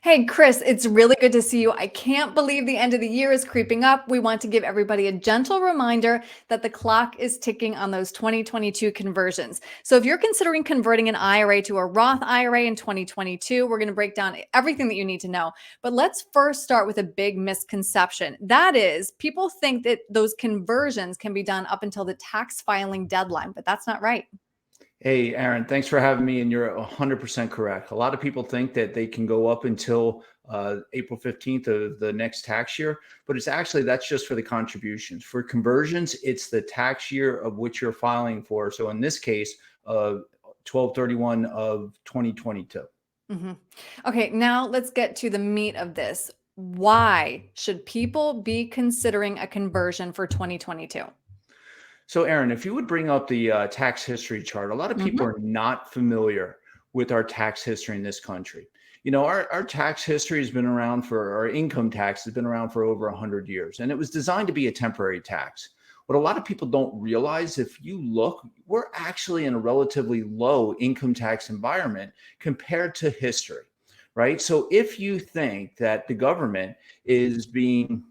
Hey, Chris, it's really good to see you. I can't believe the end of the year is creeping up. We want to give everybody a gentle reminder that the clock is ticking on those 2022 conversions. So if you're considering converting an IRA to a Roth IRA in 2022, we're going to break down everything that you need to know. But let's first start with a big misconception. That is, people think that those conversions can be done up until the tax filing deadline, but that's not right. Hey, Erin, thanks for having me. And you're 100% correct. A lot of people think that they can go up until April 15th of the next tax year, but that's just for the contributions. For conversions, it's the tax year of which you're filing for. So in this case, 12/31 of 2022. Mhm. Okay, now let's get to the meat of this. Why should people be considering a conversion for 2022? So, Erin, if you would bring up the tax history chart, a lot of people Mhm. are not familiar with our tax history in this country. You know, our tax history has been around for, our income tax has been around for over 100 years, and it was designed to be a temporary tax. What a lot of people don't realize, if you look, we're actually in a relatively low income tax environment compared to history, right? So if you think that the government is being,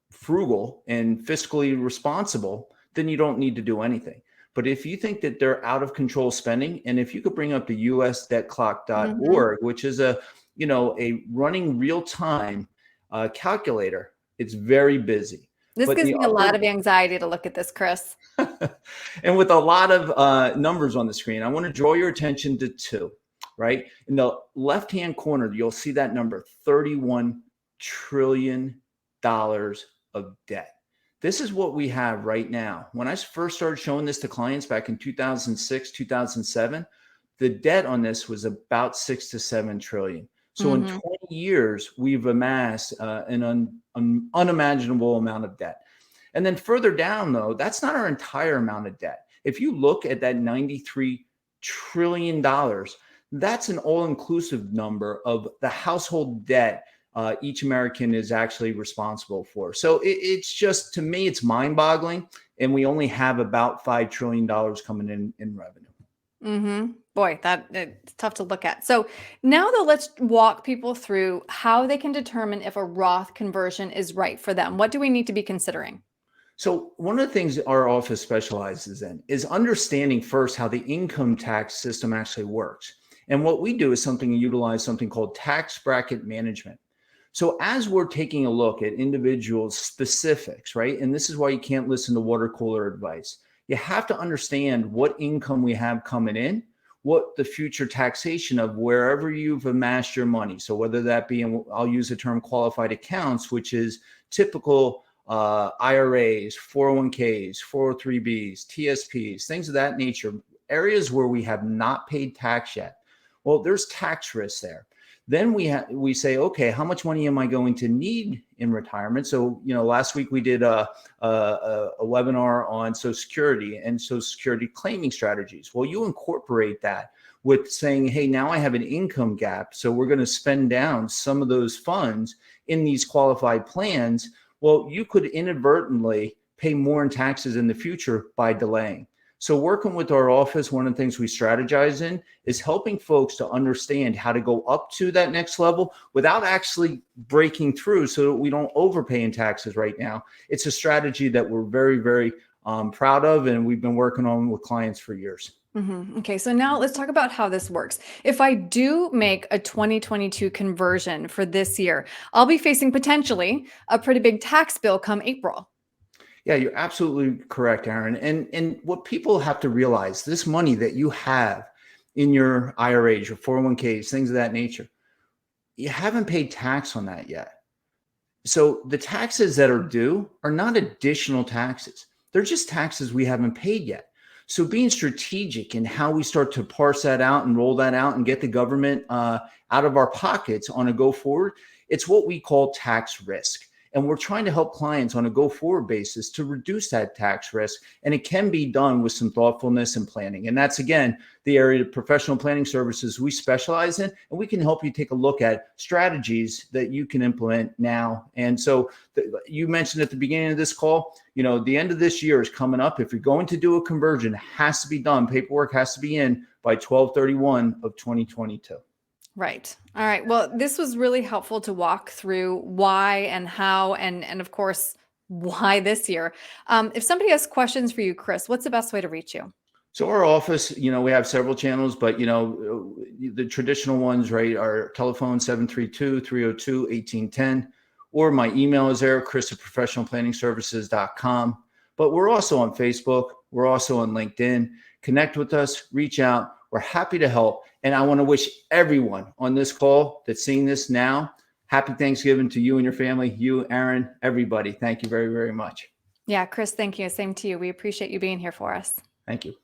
frugal and fiscally responsible, then you don't need to do anything. But if you think that they're out of control spending, and if you could bring up the Mhm. usdebtclock.org, which is a running real time calculator, it's very busy. This But gives the me a lot upper of anxiety to look at this, Chris. and with a lot of numbers on the screen, I want to draw your attention to two, right? In the left hand corner, you'll see that number $31 trillion of debt. This is what we have right now. When I first started showing this to clients back in 2006, 2007, the debt on this was about 6 to 7 trillion. So in Mhm. 20 years, we've amassed an unimaginable amount of debt. And then further down, though, that's not our entire amount of debt. If you look at that $93 trillion, that's an all inclusive number of the household debt each American is actually responsible for. So it's just, to me, it's mind boggling. And we only have about $5 trillion coming in revenue. Mhm. Boy, that it's tough to look at. So now though, let's walk people through how they can determine if a Roth conversion is right for them. What do we need to be considering? So one of the things our office specializes in is understanding first how the income tax system actually works. And what we do is utilize something called tax bracket management. So as we're taking a look at individual specifics, right? And this is why you can't listen to water cooler advice. You have to understand what income we have coming in, what the future taxation of wherever you've amassed your money. So whether that be, and I'll use the term qualified accounts, which is typical IRAs, 401ks, 403bs, TSPs, things of that nature, areas where we have not paid tax yet. Well, there's tax risks there. Then we say, okay, how much money am I going to need in retirement? So, last week we did a webinar on Social Security and Social Security claiming strategies. Well, you incorporate that with saying, hey, now I have an income gap, so we're going to spend down some of those funds in these qualified plans. Well, you could inadvertently pay more in taxes in the future by delaying. So working with our office, one of the things we strategize in is helping folks to understand how to go up to that next level without actually breaking through so that we don't overpay in taxes right now. It's a strategy that we're very, very proud of, and we've been working on with clients for years. Okay, so now let's talk about how this works. If I do make a 2022 conversion for this year, I'll be facing potentially a pretty big tax bill come April. Yeah, you're absolutely correct, Erin. And what people have to realize, this money that you have in your IRAs, your 401ks, things of that nature, you haven't paid tax on that yet. So the taxes that are due are not additional taxes. They're just taxes we haven't paid yet. So being strategic in how we start to parse that out and roll that out and get the government out of our pockets on a go forward, it's what we call tax risk. And we're trying to help clients on a go forward basis to reduce that tax risk. And it can be done with some thoughtfulness and planning. And that's, again, the area of professional planning services we specialize in. And we can help you take a look at strategies that you can implement now. And so you mentioned at the beginning of this call, the end of this year is coming up. If you're going to do a conversion, it has to be done. Paperwork has to be in by 12/31 of 2022. Right. All right. Well, this was really helpful to walk through why and how, and of course, why this year. If somebody has questions for you, Chris, what's the best way to reach you? So our office, we have several channels, but the traditional ones, right, are telephone 732-302-1810, or my email is there, chris@professionalplanningservices.com. But we're also on Facebook. We're also on LinkedIn. Connect with us, reach out. We're happy to help. And I want to wish everyone on this call that's seeing this now, happy Thanksgiving to you and your family, you, Erin, everybody. Thank you very, very much. Yeah, Chris, thank you. Same to you. We appreciate you being here for us. Thank you.